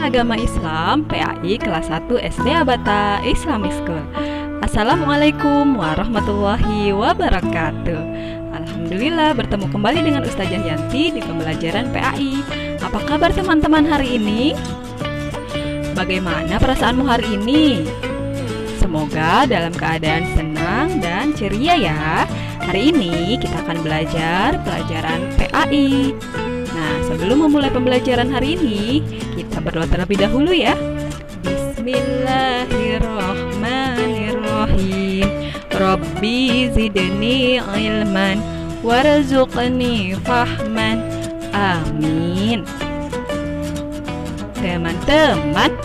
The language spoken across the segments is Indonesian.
Agama Islam PAI kelas 1 SD Abata Islamic School. Assalamualaikum warahmatullahi wabarakatuh. Alhamdulillah bertemu kembali dengan Ustazah Yanti di pembelajaran PAI. Apa kabar teman-teman hari ini? Bagaimana perasaanmu hari ini? Semoga dalam keadaan senang dan ceria ya. Hari ini kita akan belajar pelajaran PAI. Nah, sebelum memulai pembelajaran hari ini, kita berdoa terlebih dahulu ya. Bismillahirrahmanirrahim. Rabbi zidni ilman warzuqni fahman. Amin. Teman-teman,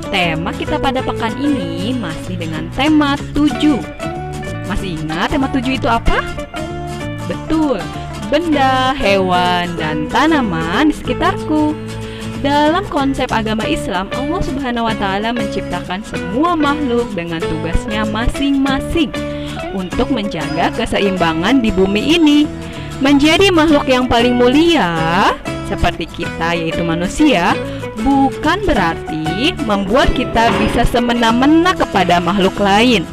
tema kita pada pekan ini masih dengan tema 7. Masih ingat tema 7 itu apa? Betul, benda, hewan, dan tanaman di sekitarku. Dalam konsep agama Islam, Allah Subhanahu wa Ta'ala menciptakan semua makhluk dengan tugasnya masing-masing untuk menjaga keseimbangan di bumi ini. Menjadi makhluk yang paling mulia seperti kita, yaitu manusia, bukan berarti membuat kita bisa semena-mena kepada makhluk lain.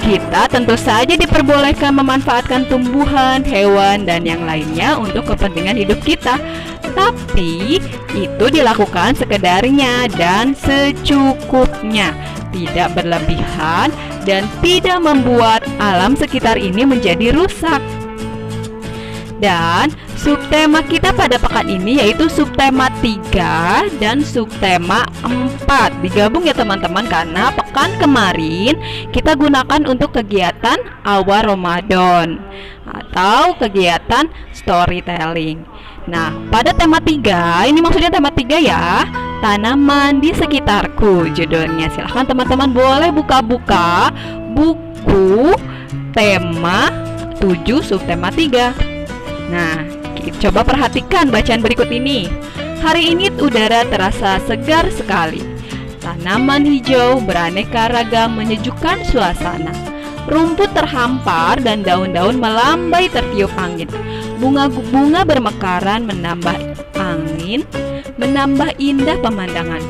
Kita tentu saja diperbolehkan memanfaatkan tumbuhan, hewan, dan yang lainnya untuk kepentingan hidup kita. Tapi itu dilakukan sekedarnya dan secukupnya, tidak berlebihan dan tidak membuat alam sekitar ini menjadi rusak. Dan subtema kita pada pekan ini yaitu subtema 3 dan subtema 4. Digabung ya teman-teman, karena pekan kemarin kita gunakan untuk kegiatan awal Ramadan atau kegiatan storytelling. Nah, pada tema 3, ini maksudnya tema 3 ya, tanaman di sekitarku judulnya. Silahkan teman-teman boleh buka-buka buku tema 7 subtema 3. Nah, coba perhatikan bacaan berikut ini. Hari ini udara terasa segar sekali. Tanaman hijau beraneka ragam menyejukkan suasana. Rumput terhampar dan daun-daun melambai tertiup angin. Bunga-bunga bermekaran menambah indah pemandangan.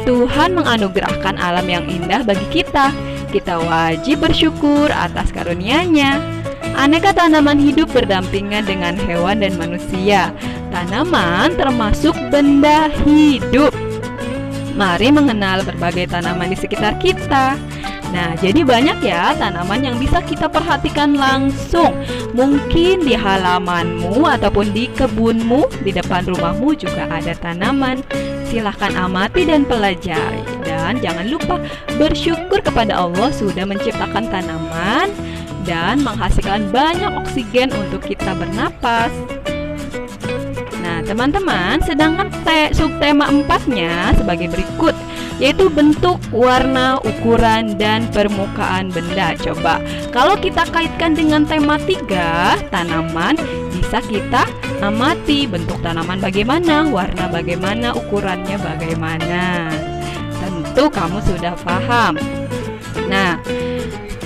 Tuhan menganugerahkan alam yang indah bagi kita. Kita wajib bersyukur atas karunia-Nya. Aneka tanaman hidup berdampingan dengan hewan dan manusia. Tanaman termasuk benda hidup. Mari mengenal berbagai tanaman di sekitar kita. Nah, jadi banyak ya tanaman yang bisa kita perhatikan langsung. Mungkin di halamanmu ataupun di kebunmu, di depan rumahmu juga ada tanaman. Silahkan amati dan pelajari. Dan jangan lupa bersyukur kepada Allah sudah menciptakan tanaman dan menghasilkan banyak oksigen untuk kita bernapas. Nah, teman-teman, sedangkan subtema 4-nya sebagai berikut, yaitu bentuk, warna, ukuran, dan permukaan benda. Coba, kalau kita kaitkan dengan tema 3, tanaman, bisa kita amati bentuk tanaman bagaimana, warna bagaimana, ukurannya bagaimana. Tentu kamu sudah paham. Nah,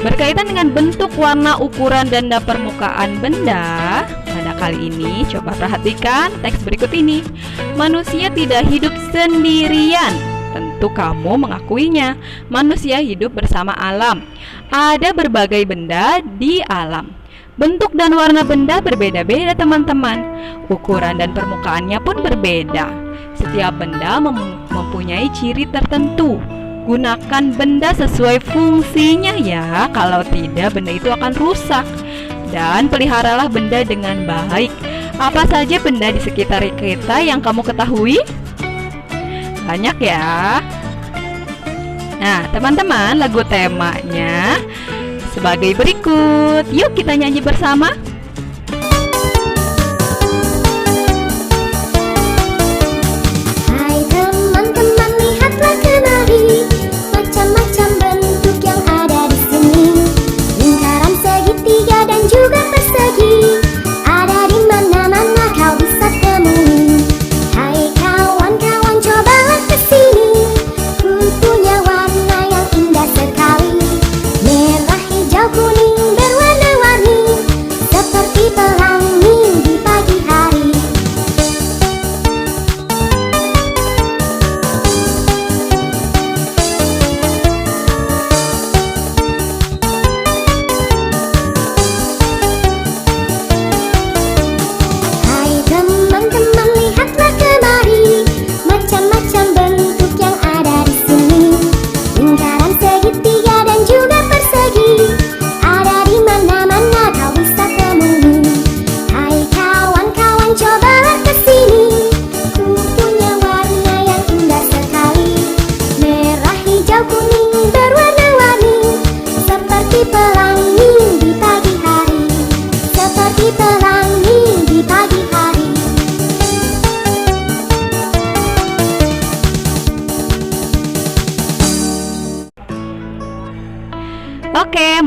berkaitan dengan bentuk, warna, ukuran, dan permukaan benda, pada kali ini coba perhatikan teks berikut ini. Manusia tidak hidup sendirian. Tentu kamu mengakuinya. Manusia hidup bersama alam. Ada berbagai benda di alam. Bentuk dan warna benda berbeda-beda teman-teman. Ukuran dan permukaannya pun berbeda. Setiap benda mempunyai ciri tertentu. Gunakan benda sesuai fungsinya ya. Kalau tidak, benda itu akan rusak. Dan peliharalah benda dengan baik. Apa saja benda di sekitar kita yang kamu ketahui? Banyak ya. Nah, teman-teman, lagu temanya sebagai berikut. Yuk kita nyanyi bersama. Hai teman-teman, lihatlah kemari. Macam-macam bentuk yang ada di sini. Lingkaran, segitiga, dan juga persegi. Ada di mana-mana kau bisa temui. Hai kawan-kawan, cobalah kesini. Ku punya warna yang indah sekali. Merah, hijau, kuning, berwarna-warni.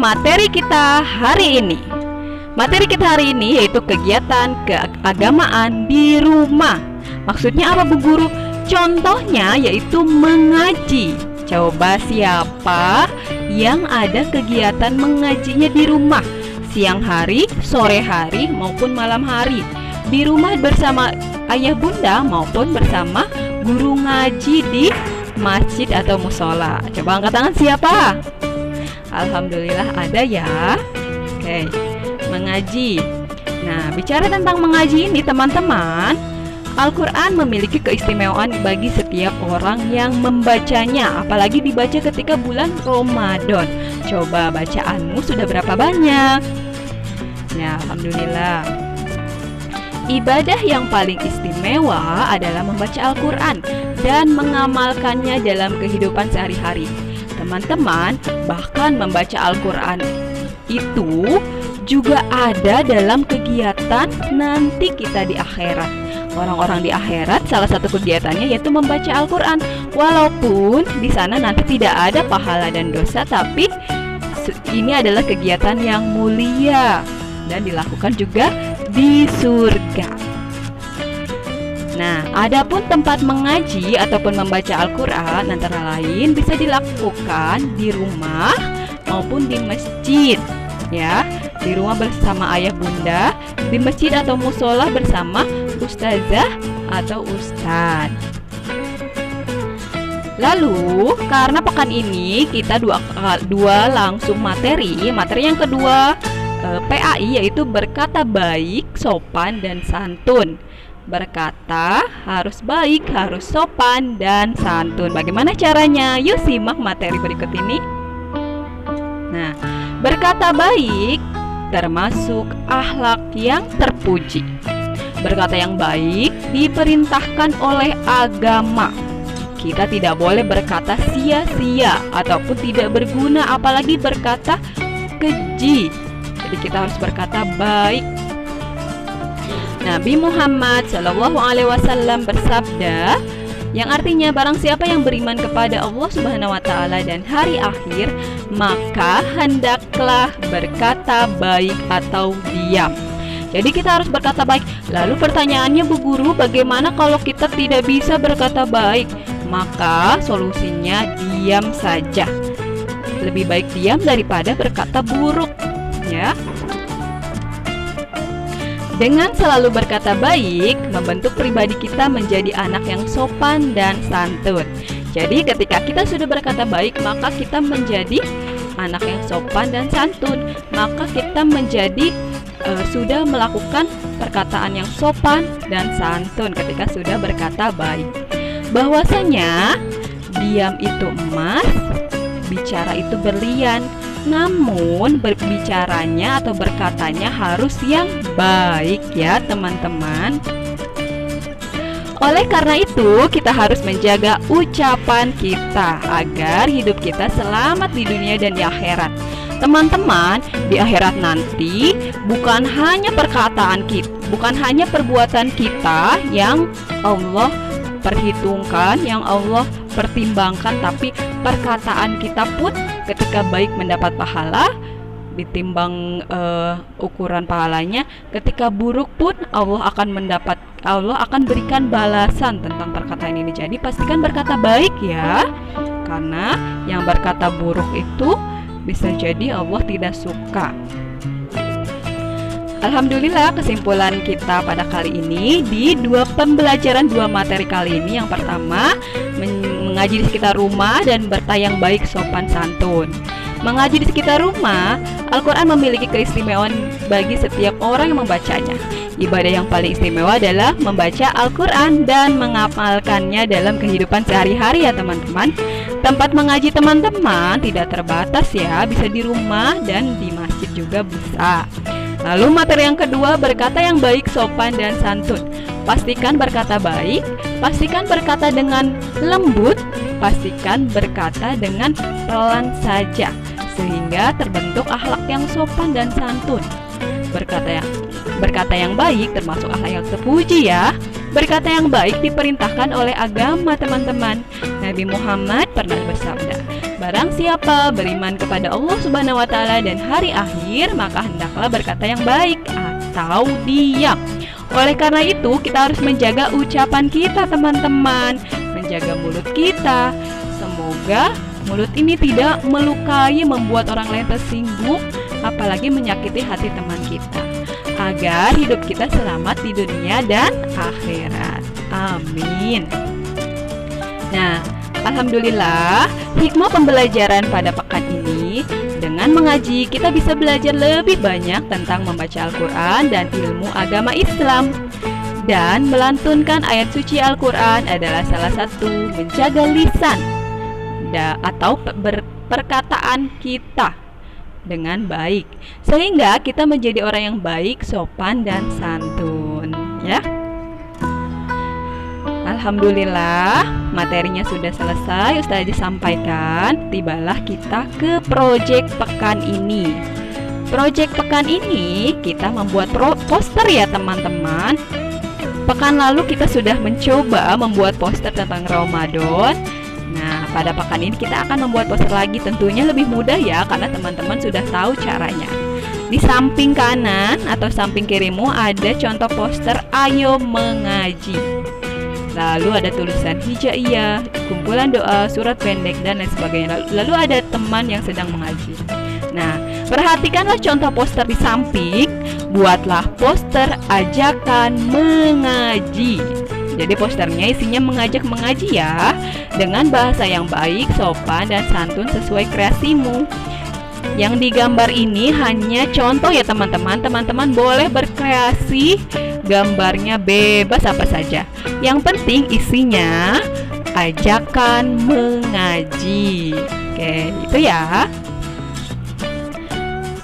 materi kita hari ini. Materi kita hari ini yaitu kegiatan keagamaan di rumah. Maksudnya apa, Bu Guru? Contohnya yaitu mengaji. Coba siapa yang ada kegiatan mengajinya di rumah? Siang hari, sore hari, maupun malam hari. Di rumah bersama ayah bunda maupun bersama guru ngaji di masjid atau musola. Coba angkat tangan siapa? Alhamdulillah ada ya. Oke, mengaji. Nah, bicara tentang mengaji ini teman-teman, Al-Quran memiliki keistimewaan bagi setiap orang yang membacanya, apalagi dibaca ketika bulan Ramadan. Coba bacaanmu sudah berapa banyak? Ya, Alhamdulillah. Ibadah yang paling istimewa adalah membaca Al-Quran dan mengamalkannya dalam kehidupan sehari-hari. Teman-teman, bahkan membaca Al-Quran itu juga ada dalam kegiatan nanti kita di akhirat. Orang-orang di akhirat salah satu kegiatannya yaitu membaca Al-Quran. Walaupun di sana nanti tidak ada pahala dan dosa, tapi ini adalah kegiatan yang mulia dan dilakukan juga di surga. Nah, adapun tempat mengaji ataupun membaca Al-Quran antara lain bisa dilakukan di rumah maupun di masjid, ya. Di rumah bersama ayah bunda, di masjid atau musola bersama ustazah atau ustad. Lalu, karena pekan ini kita dua langsung materi yang kedua PAI yaitu berkata baik, sopan, dan santun. Berkata harus baik, harus sopan, dan santun. Bagaimana caranya? Yuk simak materi berikut ini. Nah, berkata baik termasuk akhlak yang terpuji. Berkata yang baik diperintahkan oleh agama. Kita tidak boleh berkata sia-sia ataupun tidak berguna, apalagi berkata keji. Jadi kita harus berkata baik. Nabi Muhammad SAW bersabda, yang artinya barang siapa yang beriman kepada Allah Subhanahu wa Ta'ala dan hari akhir, maka hendaklah berkata baik atau diam. Jadi kita harus berkata baik. Lalu pertanyaannya, Bu Guru, bagaimana kalau kita tidak bisa berkata baik? Maka solusinya diam saja. Lebih baik diam daripada berkata buruk, ya. Dengan selalu berkata baik, membentuk pribadi kita menjadi anak yang sopan dan santun. Jadi ketika kita sudah berkata baik, maka kita menjadi anak yang sopan dan santun. Maka kita menjadi sudah melakukan perkataan yang sopan dan santun ketika sudah berkata baik. Bahwasanya diam itu emas, bicara itu berlian. Namun berbicaranya atau berkatanya harus yang baik, ya teman-teman. Oleh karena itu kita harus menjaga ucapan kita agar hidup kita selamat di dunia dan di akhirat. Teman-teman, di akhirat nanti bukan hanya perkataan kita, bukan hanya perbuatan kita yang Allah perhitungkan, yang Allah pertimbangkan, tapi perkataan kita pun ketika baik mendapat pahala, ditimbang ukuran pahalanya. Ketika buruk pun Allah akan berikan balasan tentang perkataan ini. Jadi pastikan berkata baik, ya, karena yang berkata buruk itu bisa jadi Allah tidak suka. Alhamdulillah, kesimpulan kita pada kali ini di pembelajaran dua materi kali ini. Yang pertama, mengaji di sekitar rumah dan bertayang baik, sopan, santun. Mengaji di sekitar rumah, Al-Quran memiliki keistimewaan bagi setiap orang yang membacanya. Ibadah yang paling istimewa adalah membaca Al-Quran dan mengamalkannya dalam kehidupan sehari-hari, ya teman-teman. Tempat mengaji teman-teman tidak terbatas, ya, bisa di rumah dan di masjid juga bisa. Lalu materi yang kedua, berkata yang baik, sopan, dan santun. Pastikan berkata baik, pastikan berkata dengan lembut, pastikan berkata dengan pelan saja, sehingga terbentuk akhlak yang sopan dan santun. Berkata yang baik termasuk akhlak yang terpuji, ya. Berkata yang baik diperintahkan oleh agama, teman-teman. Nabi Muhammad pernah bersabda, Barang siapa beriman kepada Allah Subhanahu wa taala dan hari akhir, maka hendaklah berkata yang baik atau diam. Oleh karena itu, kita harus menjaga ucapan kita, teman-teman, menjaga mulut kita. Semoga mulut ini tidak melukai, membuat orang lain tersinggung, apalagi menyakiti hati teman kita, agar hidup kita selamat di dunia dan akhirat. Amin. Nah, alhamdulillah, hikmah pembelajaran pada pekan ini, dengan mengaji kita bisa belajar lebih banyak tentang membaca Al-Quran dan ilmu agama Islam. Dan melantunkan ayat suci Al-Quran adalah salah satu menjaga lisan atau perkataan kita dengan baik, sehingga kita menjadi orang yang baik, sopan, dan santun, ya. Alhamdulillah, materinya sudah selesai Ustazah sampaikan. Tibalah kita ke proyek pekan ini. Proyek pekan ini kita membuat poster ya teman-teman. Pekan lalu kita sudah mencoba membuat poster tentang Ramadan. Nah, pada pekan ini kita akan membuat poster lagi. Tentunya lebih mudah ya, karena teman-teman sudah tahu caranya. Di samping kanan atau samping kirimu ada contoh poster Ayo Mengaji. Lalu ada tulisan hijaiyah, kumpulan doa, surat pendek, dan lain sebagainya. Lalu ada teman yang sedang mengaji. Nah, perhatikanlah contoh poster di samping. Buatlah poster ajakan mengaji. Jadi posternya isinya mengajak mengaji ya, dengan bahasa yang baik, sopan, dan santun sesuai kreasimu. Yang digambar ini hanya contoh ya teman-teman. Teman-teman boleh berkreasi, gambarnya bebas apa saja. Yang penting isinya ajakan mengaji. Oke, itu ya.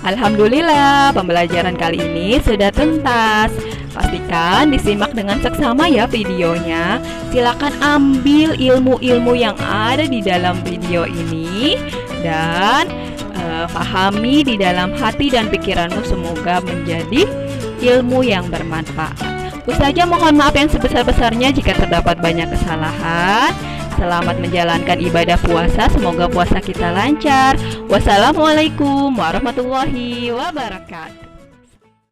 Alhamdulillah, pembelajaran kali ini sudah tuntas. Pastikan disimak dengan seksama ya videonya. Silakan ambil ilmu-ilmu yang ada di dalam video ini dan pahami di dalam hati dan pikiranmu, semoga menjadi ilmu yang bermanfaat. Ustazah mohon maaf yang sebesar-besarnya jika terdapat banyak kesalahan. Selamat menjalankan ibadah puasa, semoga puasa kita lancar. Wassalamualaikum warahmatullahi wabarakatuh.